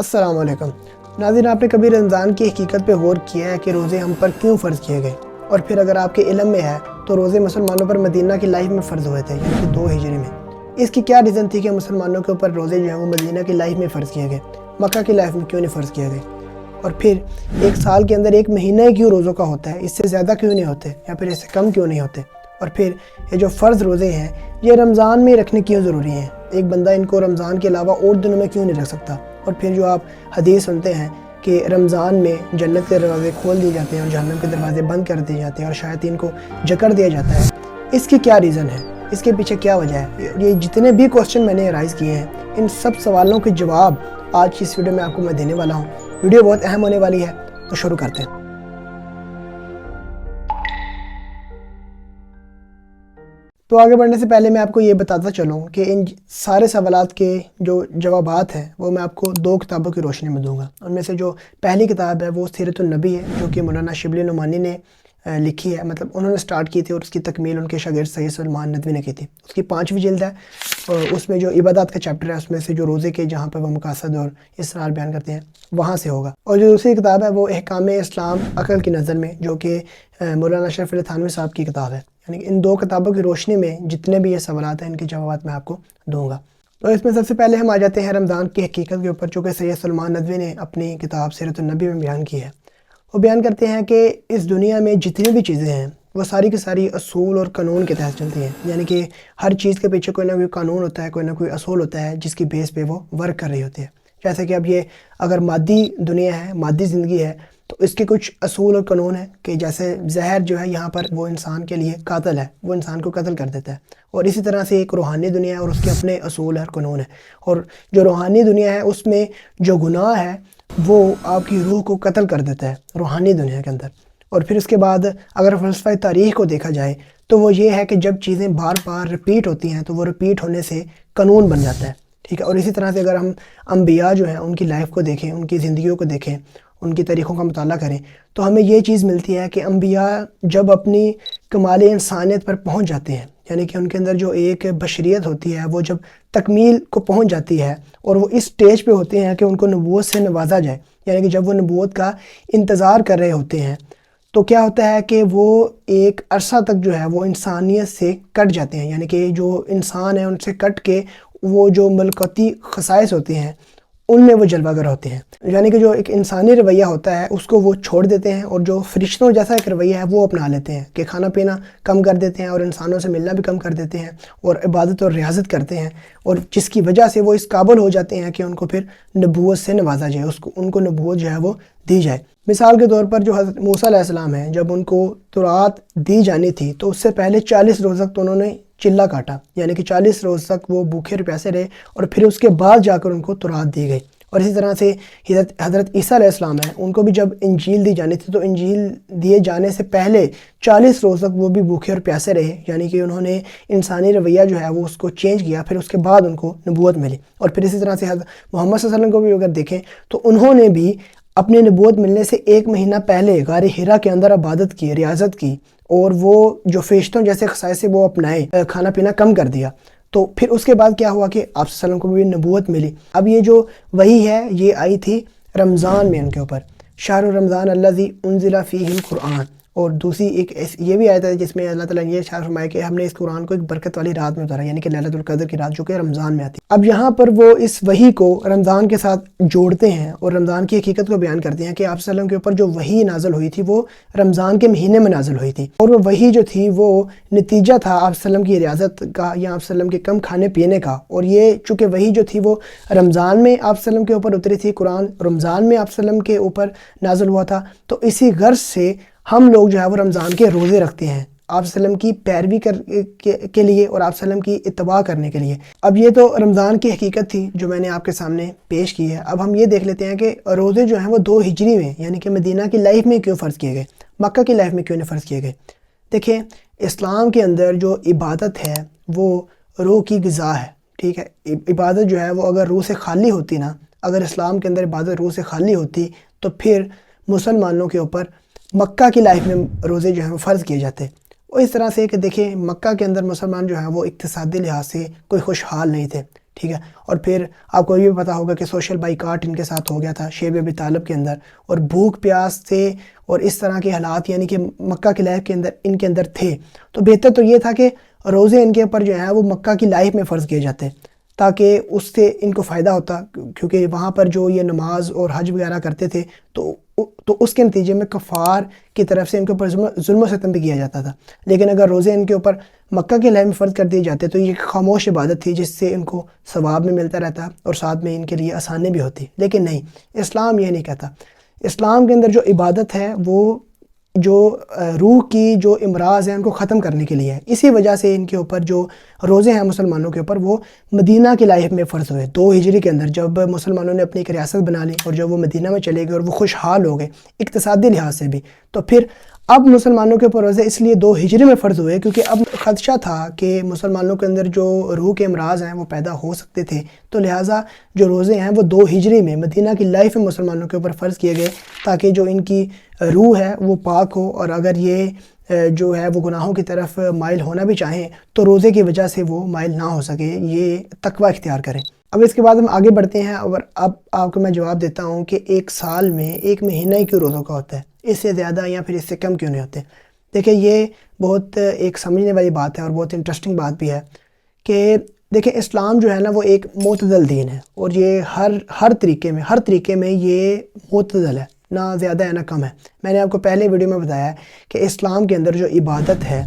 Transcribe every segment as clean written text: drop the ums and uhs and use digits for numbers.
السلام علیکم ناظرین، آپ نے کبھی رمضان کی حقیقت پہ غور کیا ہے کہ روزے ہم پر کیوں فرض کیے گئے؟ اور پھر اگر آپ کے علم میں ہے تو روزے مسلمانوں پر مدینہ کی لائف میں فرض ہوئے تھے، یعنی کہ 2 ہجری میں۔ اس کی کیا ریزن تھی کہ مسلمانوں کے اوپر روزے جو ہیں وہ مدینہ کی لائف میں فرض کیے گئے، مکہ کی لائف میں کیوں نہیں فرض کیے گئے؟ اور پھر ایک سال کے اندر 1 مہینہ ہی کیوں روزوں کا ہوتا ہے، اس سے زیادہ کیوں نہیں ہوتے یا پھر اس سے کم کیوں نہیں ہوتے؟ اور پھر یہ جو فرض روزے ہیں یہ رمضان میں رکھنے کیوں ضروری ہیں؟ ایک بندہ ان کو رمضان کے علاوہ اور دنوں میں کیوں نہیں رکھ سکتا؟ اور پھر جو آپ حدیث سنتے ہیں کہ رمضان میں جنت کے دروازے کھول دیے جاتے ہیں اور جہنم کے دروازے بند کر دیے جاتے ہیں اور شیاطین کو جکڑ دیا جاتا ہے، اس کی کیا ریزن ہے؟ اس کے پیچھے کیا وجہ ہے؟ یہ جتنے بھی کوسچن میں نے رائز کیے ہیں ان سب سوالوں کے جواب آج کی اس ویڈیو میں آپ کو میں دینے والا ہوں۔ ویڈیو بہت اہم ہونے والی ہے، تو شروع کرتے ہیں۔ تو آگے بڑھنے سے پہلے میں آپ کو یہ بتاتا چلوں کہ ان سارے سوالات کے جو جوابات ہیں وہ میں آپ کو 2 کتابوں کی روشنی میں دوں گا۔ ان میں سے جو پہلی کتاب ہے وہ سیرت النبی ہے، جو کہ مولانا شبلی نعمانی نے لکھی ہے، مطلب انہوں نے سٹارٹ کی تھی اور اس کی تکمیل ان کے شاگرد سید سلمان ندوی نے کی تھی۔ اس کی 5ویں جلد ہے اور اس میں جو عبادات کا چیپٹر ہے اس میں سے جو روزے کے جہاں پہ وہ مقاصد اور اسرار بیان کرتے ہیں وہاں سے ہوگا۔ اور جو دوسری کتاب ہے وہ احکام اسلام عقل کی نظر میں، جو کہ مولانا اشرف علی تھانوی صاحب کی کتاب ہے۔ یعنی کہ ان 2 کتابوں کی روشنی میں جتنے بھی یہ سوالات ہیں ان کے جوابات میں آپ کو دوں گا۔ تو اس میں سب سے پہلے ہم آ جاتے ہیں رمضان کی حقیقت کے اوپر، جو کہ سید سلمان ندوی نے اپنی کتاب سیرت النبی میں بیان کی ہے۔ وہ بیان کرتے ہیں کہ اس دنیا میں جتنی بھی چیزیں ہیں وہ ساری کی ساری اصول اور قانون کے تحت چلتی ہیں، یعنی کہ ہر چیز کے پیچھے کوئی نہ کوئی قانون ہوتا ہے، کوئی نہ کوئی اصول ہوتا ہے جس کی بیس پہ وہ ورک کر رہی ہوتی ہے۔ جیسے کہ اب یہ اگر مادی دنیا ہے، مادی زندگی ہے، تو اس کے کچھ اصول اور قانون ہیں کہ جیسے زہر جو ہے یہاں پر وہ انسان کے لیے قاتل ہے، وہ انسان کو قتل کر دیتا ہے۔ اور اسی طرح سے ایک روحانی دنیا ہے اور اس کے اپنے اصول اور قانون ہیں۔ اور جو روحانی دنیا ہے اس میں جو گناہ ہے وہ آپ کی روح کو قتل کر دیتا ہے روحانی دنیا کے اندر۔ اور پھر اس کے بعد اگر فلسفہ تاریخ کو دیکھا جائے تو وہ یہ ہے کہ جب چیزیں بار بار ریپیٹ ہوتی ہیں تو وہ ریپیٹ ہونے سے قانون بن جاتا ہے، ٹھیک ہے۔ اور اسی طرح سے اگر ہم انبیاء جو ہیں ان کی لائف کو دیکھیں، ان کی زندگیوں کو دیکھیں، ان کی تاریخوں کا مطالعہ کریں تو ہمیں یہ چیز ملتی ہے کہ انبیاء جب اپنی کمال انسانیت پر پہنچ جاتے ہیں، یعنی کہ ان کے اندر جو ایک بشریت ہوتی ہے وہ جب تکمیل کو پہنچ جاتی ہے اور وہ اس سٹیج پہ ہوتے ہیں کہ ان کو نبوت سے نوازا جائے، یعنی کہ جب وہ نبوت کا انتظار کر رہے ہوتے ہیں تو کیا ہوتا ہے کہ وہ ایک عرصہ تک جو ہے وہ انسانیت سے کٹ جاتے ہیں، یعنی کہ جو انسان ہے ان سے کٹ کے وہ جو ملکوتی خصائص ہوتے ہیں ان میں وہ جلوہ گر ہوتے ہیں، یعنی کہ جو ایک انسانی رویہ ہوتا ہے اس کو وہ چھوڑ دیتے ہیں اور جو فرشتوں جیسا ایک رویہ ہے وہ اپنا لیتے ہیں کہ کھانا پینا کم کر دیتے ہیں اور انسانوں سے ملنا بھی کم کر دیتے ہیں اور عبادت اور ریاضت کرتے ہیں، اور جس کی وجہ سے وہ اس قابل ہو جاتے ہیں کہ ان کو پھر نبوت سے نوازا جائے، ان کو نبوت جو ہے وہ دی جائے۔ مثال کے طور پر جو حضرت موسیٰ علیہ السلام ہیں، جب ان کو تورات دی جانی تھی تو اس سے پہلے 40 روز تک تو انہوں نے چلا کاٹا، یعنی کہ 40 روز تک وہ بھوکے اور پیاسے رہے اور پھر اس کے بعد جا کر ان کو تورات دی گئی۔ اور اسی طرح سے حضرت عیسیٰ علیہ السلام ہیں، ان کو بھی جب انجیل دی جانی تھی تو انجیل دیے جانے سے پہلے 40 روز تک وہ بھی بھوکے اور پیاسے رہے، یعنی کہ انہوں نے انسانی رویہ جو ہے وہ اس کو چینج کیا، پھر اس کے بعد ان کو نبوت ملی۔ اور پھر اسی طرح سے حضرت محمد صلی اللہ علیہ وسلم کو بھی اگر دیکھیں تو انہوں نے بھی اپنے نبوت ملنے سے 1 مہینہ پہلے غار حرا کے اندر عبادت کی، ریاضت کی، اور وہ جو فرشتوں جیسے خصائص سے وہ اپنائے، کھانا پینا کم کر دیا۔ تو پھر اس کے بعد کیا ہوا کہ آپ صلی اللہ علیہ وسلم کو بھی نبوت ملی۔ اب یہ جو وحی ہے یہ آئی تھی رمضان میں ان کے اوپر، شہر رمضان الذی انزل فیہ القرآن۔ اور دوسری ایک یہ بھی آیت ہے جس میں اللہ تعالیٰ نے یہ ارشاد فرمایا کہ ہم نے اس قرآن کو ایک برکت والی رات میں اتارا، یعنی کہ لیلۃ القدر کی رات جو کہ رمضان میں آتی ہے۔ اب یہاں پر وہ اس وحی کو رمضان کے ساتھ جوڑتے ہیں اور رمضان کی حقیقت کو بیان کرتے ہیں کہ آپ صلی اللہ علیہ وسلم کے اوپر جو وحی نازل ہوئی تھی وہ رمضان کے مہینے میں نازل ہوئی تھی، اور وہ وحی جو تھی وہ نتیجہ تھا آپ صلی اللہ علیہ وسلم کی ریاضت کا یا آپ صلی اللہ علیہ وسلم کے کم کھانے پینے کا۔ اور یہ چونکہ وحی جو تھی وہ رمضان میں آپ صلی اللہ علیہ وسلم کے اوپر اتری تھی، قرآن رمضان میں آپ صلی اللہ علیہ وسلم کے اوپر نازل ہوا تھا، تو اسی غرض سے ہم لوگ جو ہے وہ رمضان کے روزے رکھتے ہیں آپ صلی اللہ علیہ وسلم کی پیروی کے لیے اور آپ صلی اللہ علیہ وسلم کی اتباع کرنے کے لیے۔ اب یہ تو رمضان کی حقیقت تھی جو میں نے آپ کے سامنے پیش کی ہے۔ اب ہم یہ دیکھ لیتے ہیں کہ روزے جو ہیں وہ 2 ہجری میں یعنی کہ مدینہ کی لائف میں کیوں فرض کیے گئے، مکہ کی لائف میں کیوں نہیں فرض کیے گئے؟ دیکھیں، اسلام کے اندر جو عبادت ہے وہ روح کی غذا ہے، ٹھیک ہے۔ عبادت جو ہے وہ اگر روح سے خالی ہوتی نا، اگر اسلام کے اندر عبادت روح سے خالی ہوتی تو پھر مسلمانوں کے اوپر مکہ کی لائف میں روزے جو ہیں وہ فرض کیے جاتے۔ اور اس طرح سے کہ دیکھیں مکہ کے اندر مسلمان جو ہیں وہ اقتصادی لحاظ سے کوئی خوشحال نہیں تھے، ٹھیک ہے. اور پھر آپ کو یہ بھی پتہ ہوگا کہ سوشل بائیکاٹ ان کے ساتھ ہو گیا تھا شیب ابی طالب کے اندر، اور بھوک پیاس سے اور اس طرح کے حالات یعنی کہ مکہ کی لائف کے اندر ان کے اندر تھے. تو بہتر تو یہ تھا کہ روزے ان کے اوپر جو ہیں وہ مکہ کی لائف میں فرض کیے جاتے تاکہ اس سے ان کو فائدہ ہوتا، کیونکہ وہاں پر جو یہ نماز اور حج وغیرہ کرتے تھے تو اس کے نتیجے میں کفار کی طرف سے ان کے اوپر ظلم و ستم بھی کیا جاتا تھا. لیکن اگر روزے ان کے اوپر مکہ کے لائف میں فرض کر دیے جاتے تو یہ خاموش عبادت تھی جس سے ان کو ثواب بھی ملتا رہتا اور ساتھ میں ان کے لیے آسانی بھی ہوتی. لیکن نہیں، اسلام یہ نہیں کہتا. اسلام کے اندر جو عبادت ہے وہ جو روح کی جو امراض ہیں ان کو ختم کرنے کے لیے ہے. اسی وجہ سے ان کے اوپر جو روزے ہیں مسلمانوں کے اوپر وہ مدینہ کی لائف میں فرض ہوئے 2 ہجری کے اندر، جب مسلمانوں نے اپنی ایک ریاست بنا لی اور جب وہ مدینہ میں چلے گئے اور وہ خوشحال ہو گئے اقتصادی لحاظ سے بھی. تو پھر اب مسلمانوں کے اوپر روزے اس لیے 2 ہجری میں فرض ہوئے کیونکہ اب خدشہ تھا کہ مسلمانوں کے اندر جو روح کے امراض ہیں وہ پیدا ہو سکتے تھے. تو لہٰذا جو روزے ہیں وہ 2 ہجری میں مدینہ کی لائف میں مسلمانوں کے اوپر فرض کیے گئے تاکہ جو ان کی روح ہے وہ پاک ہو، اور اگر یہ جو ہے وہ گناہوں کی طرف مائل ہونا بھی چاہیں تو روزے کی وجہ سے وہ مائل نہ ہو سکے، یہ تقوی اختیار کریں. اب اس کے بعد ہم آگے بڑھتے ہیں اور اب آپ کو میں جواب دیتا ہوں کہ ایک سال میں 1 مہینہ ہی کیوں روزوں کا ہوتا ہے، اس سے زیادہ یا پھر اس سے کم کیوں نہیں ہوتے. دیکھیں یہ بہت ایک سمجھنے والی بات ہے اور بہت انٹرسٹنگ بات بھی ہے کہ دیکھیں اسلام جو ہے نا وہ ایک معتدل دین ہے، اور یہ ہر طریقے میں یہ معتدل ہے، نہ زیادہ ہے نہ کم ہے. میں نے آپ کو پہلے ویڈیو میں بتایا ہے کہ اسلام کے اندر جو عبادت ہے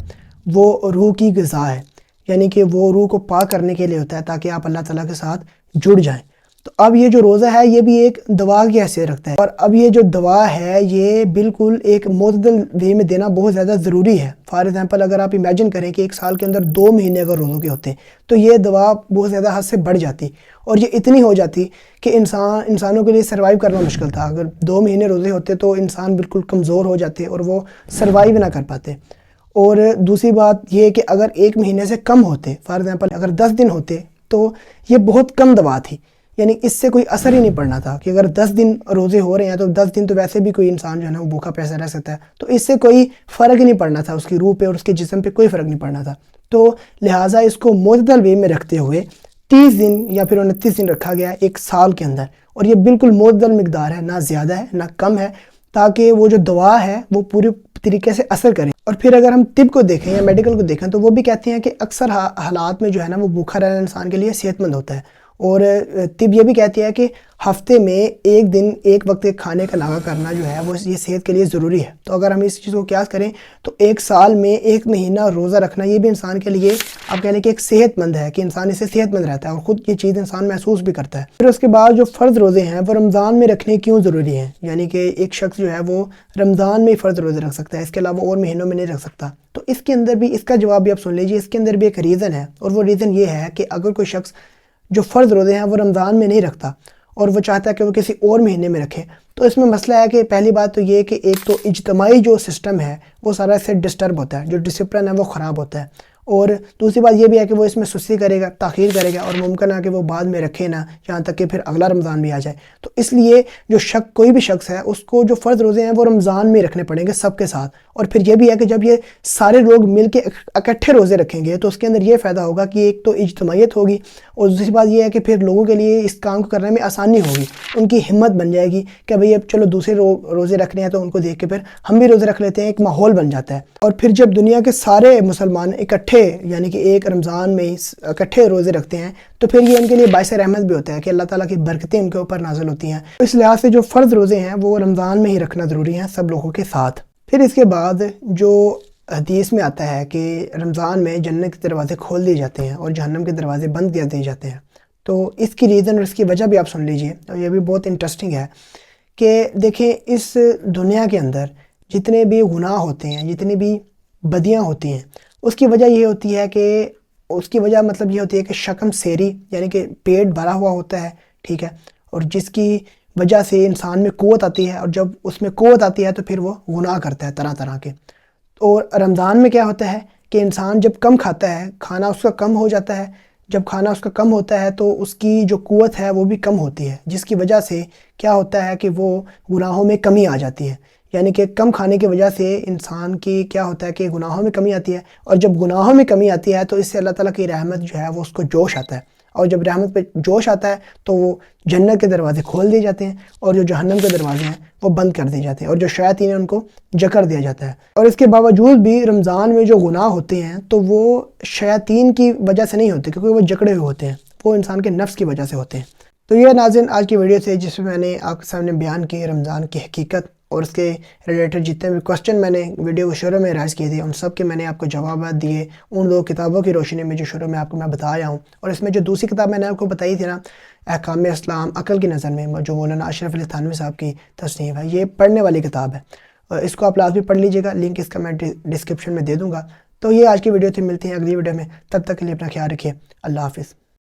وہ روح کی غذا ہے، یعنی کہ وہ روح کو پاک کرنے کے لیے ہوتا ہے تاکہ آپ اللہ تعالیٰ کے ساتھ جڑ جائیں. تو اب یہ جو روزہ ہے یہ بھی ایک دوا کی حیثیت رکھتا ہے، اور اب یہ جو دوا ہے یہ بالکل ایک معتدل وے میں دینا بہت زیادہ ضروری ہے. فار ایگزامپل اگر آپ امیجن کریں کہ ایک سال کے اندر 2 مہینے اگر روزوں کے ہوتے تو یہ دوا بہت زیادہ حد سے بڑھ جاتی، اور یہ اتنی ہو جاتی کہ انسانوں کے لیے سروائیو کرنا مشکل تھا. اگر 2 مہینے روزے ہوتے تو انسان بالکل کمزور ہو جاتے اور وہ سروائیو نہ کر پاتے. اور دوسری بات یہ کہ اگر 1 مہینے سے کم ہوتے، فار ایگزامپل اگر 10 دن ہوتے تو یہ بہت کم دوا تھی، یعنی اس سے کوئی اثر ہی نہیں پڑنا تھا کہ اگر 10 دن روزے ہو رہے ہیں تو 10 دن تو ویسے بھی کوئی انسان جو ہے نا وہ بھوکا پیسہ رہ سکتا ہے، تو اس سے کوئی فرق ہی نہیں پڑنا تھا، اس کی روح پہ اور اس کے جسم پہ کوئی فرق نہیں پڑنا تھا. تو لہٰذا اس کو معتدل وے میں رکھتے ہوئے 30 دن یا پھر 29 دن رکھا گیا ایک سال کے اندر، اور یہ بالکل معتدل مقدار ہے، نہ زیادہ ہے نہ کم ہے، تاکہ وہ جو دوا ہے وہ پوری طریقے سے اثر کرے. اور پھر اگر ہم طب کو دیکھیں یا میڈیکل کو دیکھیں تو وہ بھی کہتے ہیں کہ اکثر حالات میں جو ہے نا وہ بھوکا رہنا انسان کے لیے صحت مند ہوتا ہے. اور طب یہ بھی کہتی ہے کہ ہفتے میں 1 دن 1 وقت کھانے کا لاغا کرنا جو ہے وہ یہ صحت کے لیے ضروری ہے. تو اگر ہم اس چیز کو قیاس کریں تو 1 سال میں 1 مہینہ روزہ رکھنا یہ بھی انسان کے لیے آپ کہہ لیں کہ ایک صحت مند ہے، کہ انسان اس سے صحت مند رہتا ہے اور خود یہ چیز انسان محسوس بھی کرتا ہے. پھر اس کے بعد جو فرض روزے ہیں وہ رمضان میں رکھنے کیوں ضروری ہیں، یعنی کہ ایک شخص جو ہے وہ رمضان میں ہی فرض روزے رکھ سکتا ہے، اس کے علاوہ اور مہینوں میں نہیں رکھ سکتا. تو اس کے اندر بھی اس کا جواب بھی آپ سن لیجیے. اس کے اندر بھی ایک ریزن ہے، اور وہ ریزن یہ ہے کہ اگر کوئی شخص جو فرض روزے ہیں وہ رمضان میں نہیں رکھتا اور وہ چاہتا ہے کہ وہ کسی اور مہینے میں رکھے، تو اس میں مسئلہ ہے کہ پہلی بات تو یہ کہ ایک تو اجتماعی جو سسٹم ہے وہ سارا اس سے ڈسٹرب ہوتا ہے، جو ڈسپلن ہے وہ خراب ہوتا ہے. اور دوسری بات یہ بھی ہے کہ وہ اس میں سستی کرے گا، تاخیر کرے گا، اور ممکن ہے کہ وہ بعد میں رکھے نہ، یہاں تک کہ پھر اگلا رمضان بھی آ جائے. تو اس لیے جو کوئی بھی شخص ہے اس کو جو فرض روزے ہیں وہ رمضان میں رکھنے پڑیں گے سب کے ساتھ. اور پھر یہ بھی ہے کہ جب یہ سارے لوگ مل کے اکٹھے روزے رکھیں گے تو اس کے اندر یہ فائدہ ہوگا کہ ایک تو اجتماعیت ہوگی، اور دوسری بات یہ ہے کہ پھر لوگوں کے لیے اس کام کو کرنے میں آسانی ہوگی، ان کی ہمت بن جائے گی کہ بھئی اب چلو دوسرے روزے رکھنے ہیں تو ان کو دیکھ کے پھر ہم بھی روزے رکھ لیتے ہیں، ایک ماحول بن جاتا ہے. اور پھر جب دنیا کے سارے مسلمان اکٹھے یعنی کہ ایک رمضان میں اکٹھے روزے رکھتے ہیں تو پھر یہ ان کے لیے باعث رحمت بھی ہوتا ہے کہ اللہ تعالیٰ کی برکتیں ان کے اوپر نازل ہوتی ہیں. اس لحاظ سے جو فرض روزے ہیں وہ رمضان میں ہی رکھنا ضروری ہیں سب لوگوں کے ساتھ. پھر اس کے بعد جو حدیث میں آتا ہے کہ رمضان میں جنت کے دروازے کھول دیے جاتے ہیں اور جہنم کے دروازے بند کر دیے جاتے ہیں. تو اس کی ریزن اور اس کی وجہ بھی آپ سن لیجئے، اور یہ بھی بہت انٹرسٹنگ ہے کہ دیکھیں اس دنیا کے اندر جتنے بھی گناہ ہوتے ہیں، جتنی بھی بدیاں ہوتی ہیں، اس کی وجہ یہ ہوتی ہے کہ مطلب یہ ہوتی ہے کہ شکم سیری، یعنی کہ پیٹ بھرا ہوا ہوتا ہے، ٹھیک ہے، اور جس کی وجہ سے انسان میں قوت آتی ہے، اور جب اس میں قوت آتی ہے تو پھر وہ گناہ کرتا ہے طرح طرح کے. اور رمضان میں کیا ہوتا ہے کہ انسان جب کم کھاتا ہے، کھانا اس کا کم ہو جاتا ہے، جب کھانا اس کا کم ہوتا ہے تو اس کی جو قوت ہے وہ بھی کم ہوتی ہے، جس کی وجہ سے کیا ہوتا ہے کہ وہ گناہوں میں کمی آ جاتی ہے. یعنی کہ کم کھانے کی وجہ سے انسان کی کیا ہوتا ہے کہ گناہوں میں کمی آتی ہے، اور جب گناہوں میں کمی آتی ہے تو اس سے اللہ تعالیٰ کی رحمت جو ہے وہ اس کو جوش آتا ہے. اور جب رحمت پہ جوش آتا ہے تو وہ جنت کے دروازے کھول دیے جاتے ہیں اور جو جہنم کے دروازے ہیں وہ بند کر دیے جاتے ہیں اور جو شیاطین ہیں ان کو جکڑ دیا جاتا ہے۔ اور اس کے باوجود بھی رمضان میں جو گناہ ہوتے ہیں تو وہ شیاطین کی وجہ سے نہیں ہوتے، کیونکہ وہ جکڑے ہوئے ہوتے ہیں، وہ انسان کے نفس کی وجہ سے ہوتے ہیں۔ تو یہ ناظرین آج کی ویڈیو سے جس میں میں نے آپ کے سامنے بیان کی رمضان کی حقیقت اور اس کے ریلیٹڈ جتنے بھی کوسچن میں نے ویڈیو کو شروع میں رائز کیے تھے ان سب کے میں نے آپ کو جوابات دیے ان دو کتابوں کی روشنی میں جو شروع میں آپ کو میں بتایا ہوں۔ اور اس میں جو دوسری کتاب میں نے آپ کو بتائی تھی نا، احکام اسلام عقل کی نظر میں، جو مولانا اشرف علی تھانوی صاحب کی تصنیف ہے، یہ پڑھنے والی کتاب ہے، اور اس کو آپ لازمی پڑھ لیجیے گا، لنک اس کا میں ڈسکرپشن میں دے دوں گا۔ تو یہ آج کی ویڈیو تھی، ملتی ہیں اگلی ویڈیو میں، تب تک کے لیے اپنا خیال رکھیے، اللہ حافظ۔